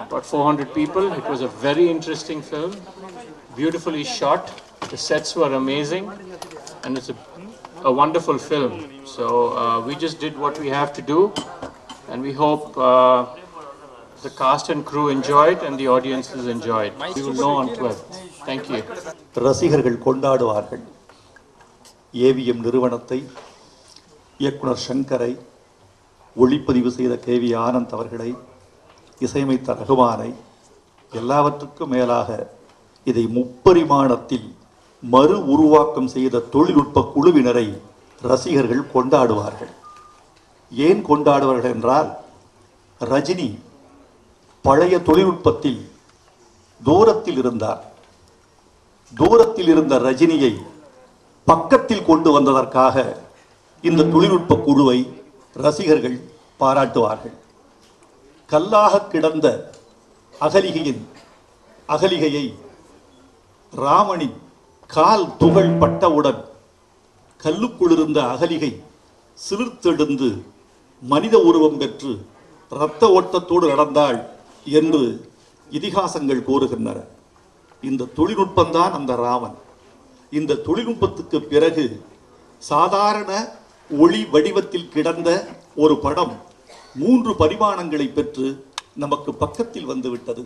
about 400 people. It was a very interesting film, beautifully shot. The sets were amazing, and it's a wonderful film. So we just did what we have to do, and we hope the cast and crew enjoyed and the audiences enjoyed. We will know on 12th. Thank you. ரசிகர்கள் கொண்டாடுவார்கள். AVM நிறுவனத்தை, இயக்குனர் சங்கரை, ஒளிப்பதிவு செய்த KV Anand அவர்களை, இசையமைத்த ரகுமானை, எல்லாவற்றுக்கும் மேலாக இதை முப்பரிமாணத்தில் மறு உருவாக்கம் செய்த தொழில்நுட்ப குழுவினரை ரசிகர்கள் கொண்டாடுவார்கள். ஏன் கொண்டாடுவார்கள் என்றால், ரஜினி பழைய தொழில்நுட்பத்தில் தூரத்தில் இருந்தார். தூரத்தில் இருந்த ரஜினியை பக்கத்தில் கொண்டு வந்ததற்காக இந்த தொழில்நுட்ப குழுவை ரசிகர்கள் பாராட்டுவார்கள். கல்லாக கிடந்த அகலிகையை ராமனின் கால் துகள் பட்டவுடன் கல்லுக்குள் இருந்த அகலிகை சிலிர்த்தெழுந்து மனித உருவம் பெற்று இரத்த ஓட்டத்தோடு நடந்தாள் என்று இதிகாசங்கள் கூறுகின்றன. இந்த தொழில்நுட்பம்தான் அந்த ராமன். இந்த தொழில்நுட்பத்துக்கு பிறகு சாதாரண ஒளி வடிவத்தில் கிடந்த ஒரு படம் 3 பரிமாணங்களை பெற்று நமக்கு பக்கத்தில் வந்துவிட்டது.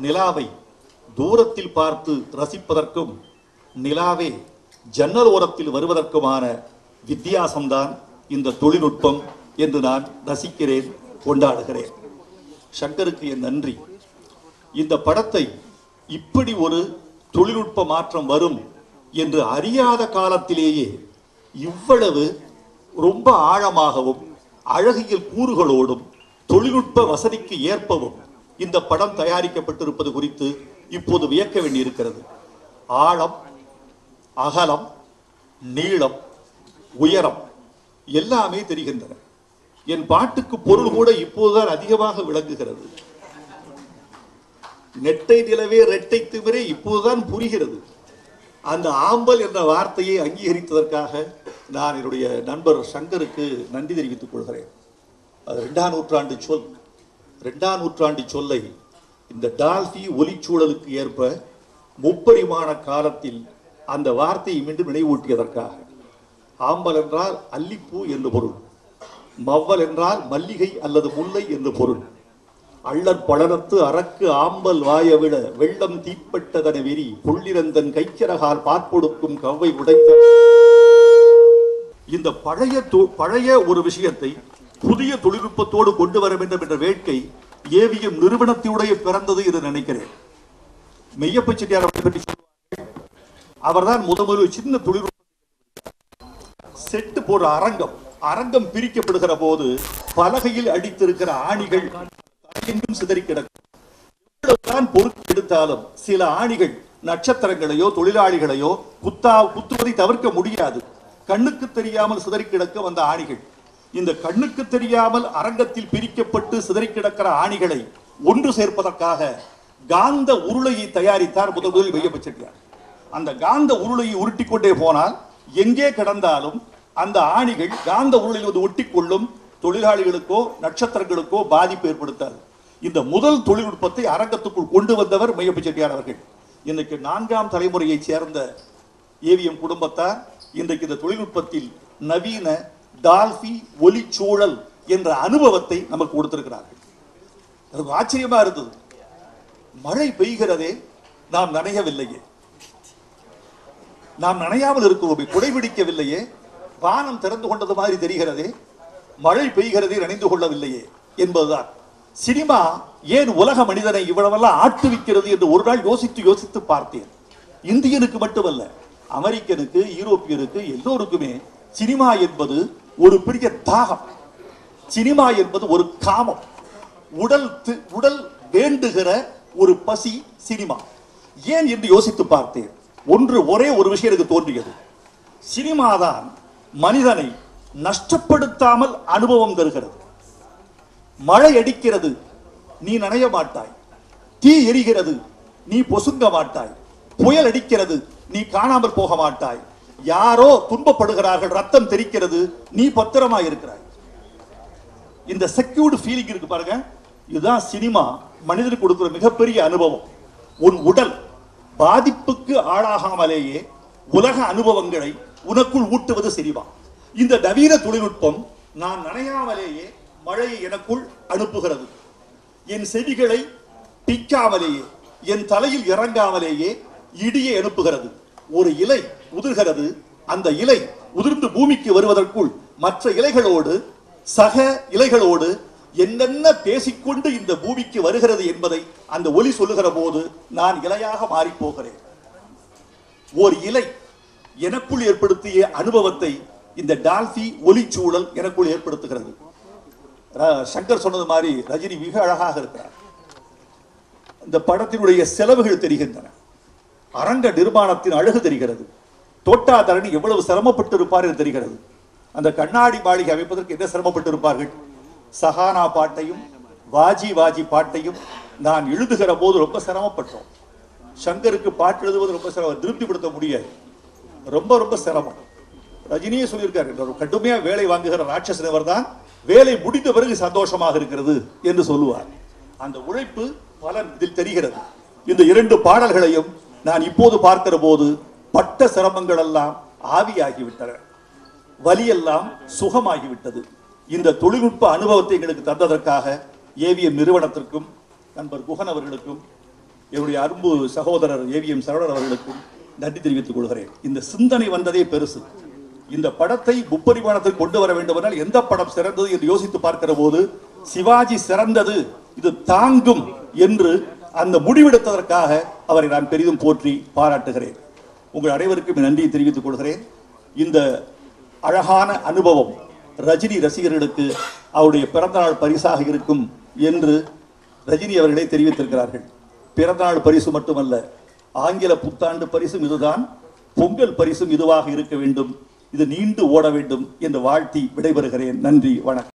நிலாவை தூரத்தில் பார்த்து ரசிப்பதற்கும் நிலாவே ஜன்னல் ஓரத்தில் வருவதற்குமான வித்தியாசம்தான் இந்த தொழில்நுட்பம் என்று நான் ரசிக்கிறேன், கொண்டாடுகிறேன். சங்கருக்கு என் நன்றி. இந்த படத்தை இப்படி ஒரு தொழில்நுட்ப மாற்றம் வரும் என்று அறியாத காலத்திலேயே இவ்வளவு ரொம்ப ஆழமாகவும் அழகியல் கூறுகளோடும் தொழில்நுட்ப வசதிக்கு ஏற்பவும் இந்த படம் தயாரிக்கப்பட்டிருப்பது குறித்து இப்போது வியக்க வேண்டியிருக்கிறது. ஆழம், அகலம், நீளம், உயரம் எல்லாமே தெரிகின்றன. என் பாட்டுக்கு பொருள் கூட இப்போதுதான் அதிகமாக விளங்குகிறது. நெட்டை நிலவே ரெட்டை திமிரே இப்போதுதான் புரிகிறது. அந்த ஆம்பல் என்ற வார்த்தையை அங்கீகரித்ததற்காக நான் என்னுடைய நண்பர் சங்கருக்கு நன்றி தெரிவித்துக் கொள்கிறேன். அது 2ஆம் நூற்றாண்டு சொல். 2ஆம் நூற்றாண்டு சொல்லை இந்த டால்பி ஒலிச்சூழலுக்கு ஏற்ப முப்பரிமாண காலத்தில் அந்த வார்த்தையை மீண்டும் நினைவூட்டியதற்காக. ஆம்பல் என்றால் அல்லிப்பூ என்று பொருள், மவ்வல் என்றால் மல்லிகை அல்லது முல்லை என்று பொருள். அள்ளற் பழனத்து அரக்கு ஆம்பல் வாயவிட வெள்ளம் தீப்பட்டதன வெறி புள்ளிரந்தன் கைச்சிறகால் பார்ப்பொடுக்கும் கவ்வை உடைத்த. இந்த பழைய ஒரு விஷயத்தை புதிய தொழில்நுட்பத்தோடு கொண்டு வர வேண்டும் என்ற வேட்கை ஏவிஎம் நிறுவனத்தினுடைய பிறந்தது என்று நினைக்கிறேன். மெய்யப்ப செட்டியார் அவரை பற்றி சொல்வார்கள். அவர்தான் முதல் சின்ன தொழில்நுட்ப செட்டு போற அரங்கம் பிரிக்கப்படுகிற போது பலகையில் அடித்திருக்கிற ஆணிகள் எங்கும் சிதறி கிடக்கும். எவ்வளவுதான் பொறுத்து எடுத்தாலும் சில ஆணிகள் நட்சத்திரங்களையோ தொழிலாளிகளையோ குத்துவதை தவிர்க்க முடியாது. கண்ணுக்கு தெரியாமல் சிதறி கிடக்க வந்த ஆணிகள். இந்த கண்ணுக்கு தெரியாமல் அரங்கத்தில் பிரிக்கப்பட்டு சிதறி கிடக்கிற ஆணிகளை ஒன்று சேர்ப்பதற்காக காந்த உருளையை தயாரித்தார் முதலில் மெய்யப்ப செட்டியார். அந்த காந்த உருளையை உருட்டி கொண்டே போனால் எங்கே கிடந்தாலும் அந்த ஆணிகள் காந்த உருளையில் வந்து ஒட்டிக்கொள்ளும். தொழிலாளிகளுக்கோ நட்சத்திரங்களுக்கோ பாதிப்பு ஏற்படுத்தாது. இந்த முதல் தொழில்நுட்பத்தை அரங்கத்துக்குள் கொண்டு வந்தவர் மெய்யப்ப செட்டியார் அவர்கள். இன்றைக்கு 4ஆம் தலைமுறையைச் சேர்ந்த ஏவிஎம் குடும்பத்தார் இன்றைக்கு இந்த தொழில்நுட்பத்தில் நவீன டால்பி ஒலிச்சூழல் என்ற அனுபவத்தை நமக்கு கொடுத்திருக்கிறார்கள். எனக்கு ஆச்சரியமா இருந்தது. மழை பெய்கிறதே, நாம் நனையவில்லையே, நாம் நனையாமல் இருக்கிறோமே, குடைபிடிக்கவில்லையே, வானம் திறந்து கொண்டது மாதிரி தெரிகிறதே, மழை பெய்கிறதே, நனைந்து கொள்ளவில்லையே என்பதுதான். சினிமா ஏன் உலக மனிதனை இவ்வளவெல்லாம் ஆட்டுவிக்கிறது என்று ஒரு நாள் யோசித்து பார்த்தேன். இந்தியனுக்கு மட்டுமல்ல, அமெரிக்கனுக்கு, யூரோப்பியனுக்கு, எல்லோருக்குமே சினிமா என்பது ஒரு பெரிய தாகம். சினிமா என்பது ஒரு காமம். உடல் வேண்டுகிற ஒரு பசி சினிமா. ஏன் என்று யோசித்து பார்த்தேன். ஒரே ஒரு விஷயம் எனக்கு தோன்றியது. சினிமாதான் மனிதனை நஷ்டப்படுத்தாமல் அனுபவம் தருகிறது. மழை அடிக்கிறது, நீ நனைய மாட்டாய். தீ எரிகிறது, நீ பொசுங்க மாட்டாய். புயல் அடிக்கிறது, நீ காணாமல் போக மாட்டாய். யாரோ துன்பப்படுகிறார்கள், ரத்தம் தெரிக்கிறது, நீ பத்திரமா இருக்கிறாய். இந்த செக்யூர்டு ஃபீலிங் இருக்கு பாருங்க, இதுதான் சினிமா மனிதனுக்கு கொடுக்கிற மிகப்பெரிய அனுபவம். உன் உடல் பாதிப்புக்கு ஆளாகாமலேயே உலக அனுபவங்களை உனக்குள் ஊட்டுவது சினிமா. இந்த நவீன தொழில்நுட்பம் நான் நனையாமலேயே மழையை எனக்குள் அனுப்புகிறது. என் செவிகளை பிக்காமலேயே, என் தலையில் இறங்காமலேயே இடியை அனுப்புகிறது. ஒரு இலை உதிர்கிறது, அந்த இலை உதிர்ந்து பூமிக்கு வருவதற்குள் மற்ற இலைகளோடு சக இலைகளோடு என்னென்ன பேசிக்கொண்டு இந்த பூமிக்கு வருகிறது என்பதை அந்த ஒலி சொல்லுகிற போது நான் இலையாக மாறி போகிறேன். ஒரு இலை எனக்குள் ஏற்படுத்திய அனுபவத்தை இந்த டால்பி ஒலிச்சூழல் எனக்குள் ஏற்படுத்துகிறது. சங்கர் சொன்னது மாதிரி ரஜினி மிக அழகாக இருக்கிறார். இந்த படத்தினுடைய செலவுகள் தெரிகின்றன, அரங்க நிர்மாணத்தின் அழகு தெரிகிறது, தோட்டா தரணி எவ்வளவு சிரமப்பட்டு இருப்பார் என்று தெரிகிறது. அந்த கண்ணாடி மாளிகை அமைப்பதற்கு என்ன சிரமப்பட்டு இருப்பார்கள். சஹானா பாட்டையும் வாஜி வாஜி பாட்டையும் நான் எழுதுகிற போது ரொம்ப சிரமப்பட்டோம். சங்கருக்கு பாட்டு எழுதுவது ரொம்ப சிரமம், திருப்திப்படுத்த முடியாது, ரொம்ப ரொம்ப சிரமம். ரஜினியே சொல்லியிருக்காரு, கடுமையா வேலை வாங்குகிற ராட்சசனவர் தான் வேலை முடிந்த பிறகு சந்தோஷமாக இருக்கிறது என்று சொல்லுவார். அந்த உழைப்பு பலன் இதில் தெரிகிறது. இந்த இரண்டு பாடல்களையும் நான் இப்போது பார்க்கிற போது பட்ட சிரமங்கள் எல்லாம் ஆவியாகிவிட்டன, வலியெல்லாம் சுகமாகிவிட்டது. இந்த தொழில்நுட்ப அனுபவத்தை எங்களுக்கு தந்ததற்காக ஏவிஎம் நிறுவனத்திற்கும் நண்பர் குஹன் அவர்களுக்கும் என்னுடைய அன்பு சகோதரர் ஏவிஎம் சரவணன் அவர்களுக்கும் நன்றி தெரிவித்துக் கொள்கிறேன். இந்த சிந்தனை வந்ததே பெருசு. இந்த படத்தை முப்பரிமாணத்தில் கொண்டு வர வேண்டும் என்றால் எந்த படம் சிறந்தது என்று யோசித்து பார்க்கிற போது சிவாஜி சிறந்தது, இது தாங்கும் என்று அந்த முடிவெடுத்ததற்காக அவரை நான் பெரிதும் போற்றி பாராட்டுகிறேன். உங்கள் அனைவருக்கும் நன்றியை தெரிவித்துக் கொள்கிறேன். இந்த அழகான அனுபவம் ரஜினி ரசிகர்களுக்கு அவருடைய பிறந்தநாள் பரிசாக இருக்கும் என்று ரஜினி அவர்களே தெரிவித்திருக்கிறார்கள். பிறந்தநாள் பரிசு மட்டுமல்ல, ஆங்கில புத்தாண்டு பரிசும் இதுதான், பொங்கல் பரிசும் இதுவாக இருக்க வேண்டும், இது நீண்டு ஓட வேண்டும் என்று வாழ்த்தி விடைபெறுகிறேன். நன்றி, வணக்கம்.